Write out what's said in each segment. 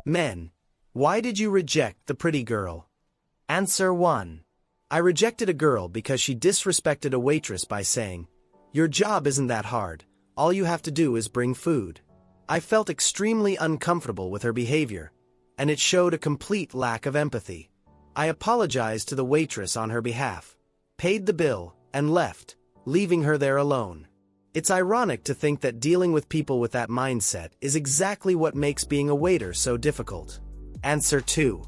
Men, why did you reject the pretty girl? Answer 1. I rejected a girl because she disrespected a waitress by saying, "Your job isn't that hard, all you have to do is bring food." I felt extremely uncomfortable with her behavior, and it showed a complete lack of empathy. I apologized to the waitress on her behalf, paid the bill, and left, leaving her there alone. It's ironic to think that dealing with people with that mindset is exactly what makes being a waiter so difficult. Answer 2.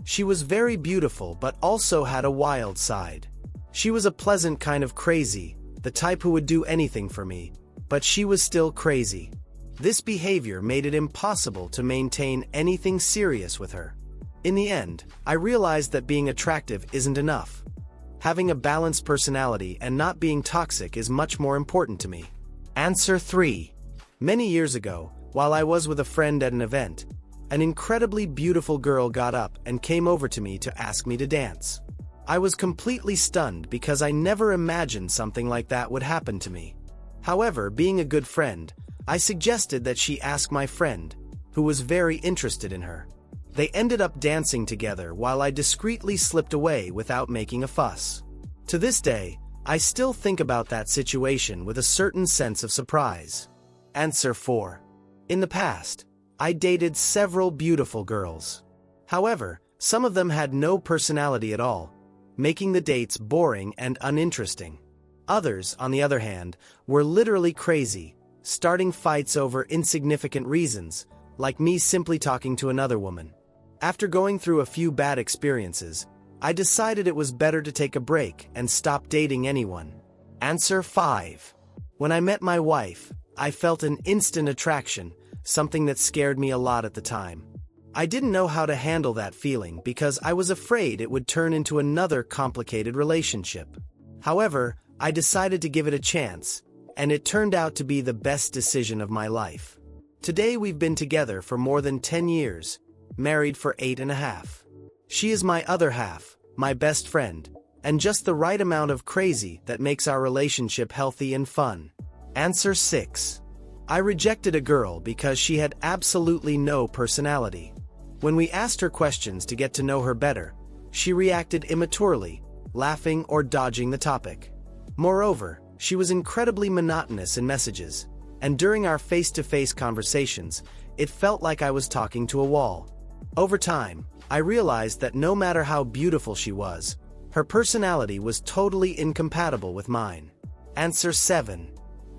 She was very beautiful but also had a wild side. She was a pleasant kind of crazy, the type who would do anything for me, but she was still crazy. This behavior made it impossible to maintain anything serious with her. In the end, I realized that being attractive isn't enough. Having a balanced personality and not being toxic is much more important to me. Answer 3. Many years ago, while I was with a friend at an event, an incredibly beautiful girl got up and came over to me to ask me to dance. I was completely stunned because I never imagined something like that would happen to me. However, being a good friend, I suggested that she ask my friend, who was very interested in her. They ended up dancing together while I discreetly slipped away without making a fuss. To this day, I still think about that situation with a certain sense of surprise. Answer 4. In the past, I dated several beautiful girls. However, some of them had no personality at all, making the dates boring and uninteresting. Others, on the other hand, were literally crazy, starting fights over insignificant reasons, like me simply talking to another woman. After going through a few bad experiences, I decided it was better to take a break and stop dating anyone. Answer 5. When I met my wife, I felt an instant attraction, something that scared me a lot at the time. I didn't know how to handle that feeling because I was afraid it would turn into another complicated relationship. However, I decided to give it a chance, and it turned out to be the best decision of my life. Today we've been together for more than 10 years, married for 8.5. She is my other half, my best friend, and just the right amount of crazy that makes our relationship healthy and fun. Answer 6. I rejected a girl because she had absolutely no personality. When we asked her questions to get to know her better, she reacted immaturely, laughing or dodging the topic. Moreover, she was incredibly monotonous in messages, and during our face-to-face conversations, it felt like I was talking to a wall. Over time, I realized that no matter how beautiful she was, her personality was totally incompatible with mine. Answer 7.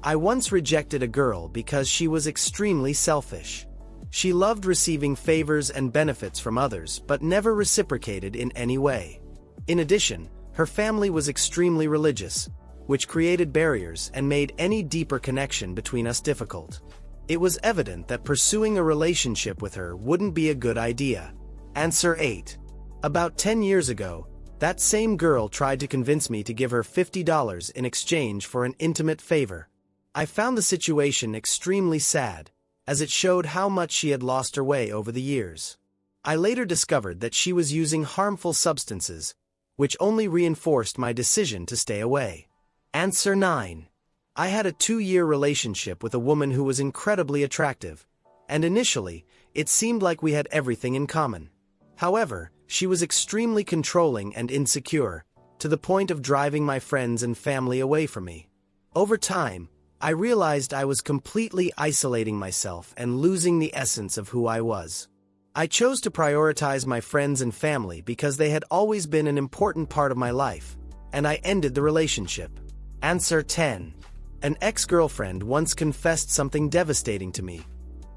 I once rejected a girl because she was extremely selfish. She loved receiving favors and benefits from others but never reciprocated in any way. In addition, her family was extremely religious, which created barriers and made any deeper connection between us difficult. It was evident that pursuing a relationship with her wouldn't be a good idea. Answer 8. About 10 years ago, that same girl tried to convince me to give her $50 in exchange for an intimate favor. I found the situation extremely sad, as it showed how much she had lost her way over the years. I later discovered that she was using harmful substances, which only reinforced my decision to stay away. Answer 9. I had a 2-year relationship with a woman who was incredibly attractive, and initially, it seemed like we had everything in common. However, she was extremely controlling and insecure, to the point of driving my friends and family away from me. Over time, I realized I was completely isolating myself and losing the essence of who I was. I chose to prioritize my friends and family because they had always been an important part of my life, and I ended the relationship. Answer 10. An ex-girlfriend once confessed something devastating to me.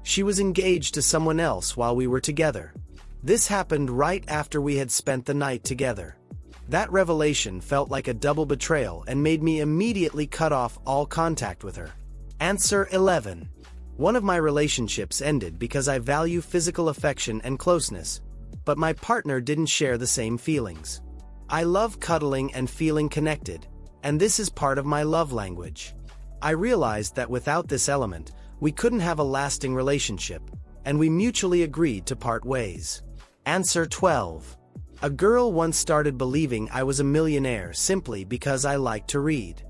She was engaged to someone else while we were together. This happened right after we had spent the night together. That revelation felt like a double betrayal and made me immediately cut off all contact with her. Answer 11. One of my relationships ended because I value physical affection and closeness, but my partner didn't share the same feelings. I love cuddling and feeling connected, and this is part of my love language. I realized that without this element, we couldn't have a lasting relationship, and we mutually agreed to part ways. Answer 12. A girl once started believing I was a millionaire simply because I liked to read.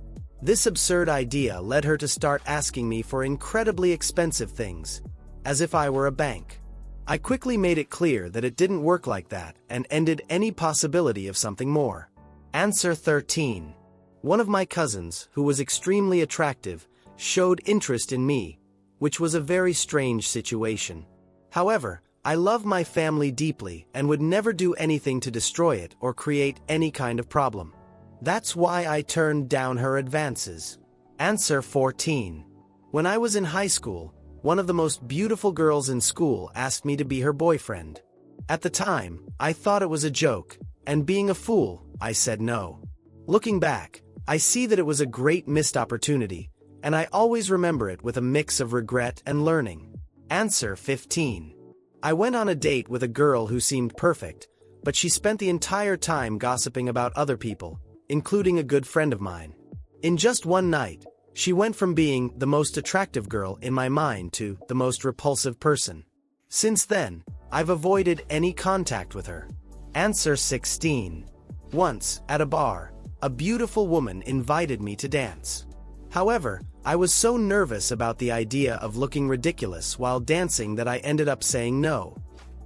This absurd idea led her to start asking me for incredibly expensive things, as if I were a bank. I quickly made it clear that it didn't work like that and ended any possibility of something more. Answer 13. One of my cousins, who was extremely attractive, showed interest in me, which was a very strange situation. However, I love my family deeply and would never do anything to destroy it or create any kind of problem. That's why I turned down her advances. Answer 14. When I was in high school, one of the most beautiful girls in school asked me to be her boyfriend. At the time, I thought it was a joke, and being a fool, I said no. Looking back, I see that it was a great missed opportunity, and I always remember it with a mix of regret and learning. Answer 15. I went on a date with a girl who seemed perfect, but she spent the entire time gossiping about other people, including a good friend of mine. In just one night, she went from being the most attractive girl in my mind to the most repulsive person. Since then, I've avoided any contact with her. Answer 16. Once, at a bar, a beautiful woman invited me to dance. However, I was so nervous about the idea of looking ridiculous while dancing that I ended up saying no.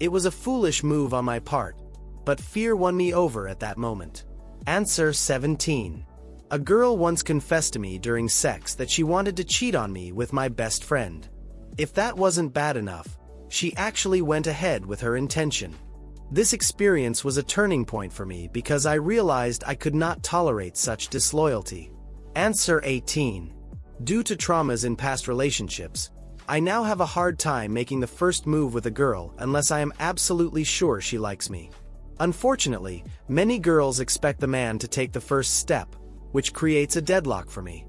It was a foolish move on my part, but fear won me over at that moment. Answer 17. A girl once confessed to me during sex that she wanted to cheat on me with my best friend. If that wasn't bad enough, she actually went ahead with her intention. This experience was a turning point for me because I realized I could not tolerate such disloyalty. Answer 18. Due to traumas in past relationships, I now have a hard time making the first move with a girl unless I am absolutely sure she likes me. Unfortunately, many girls expect the man to take the first step, which creates a deadlock for me.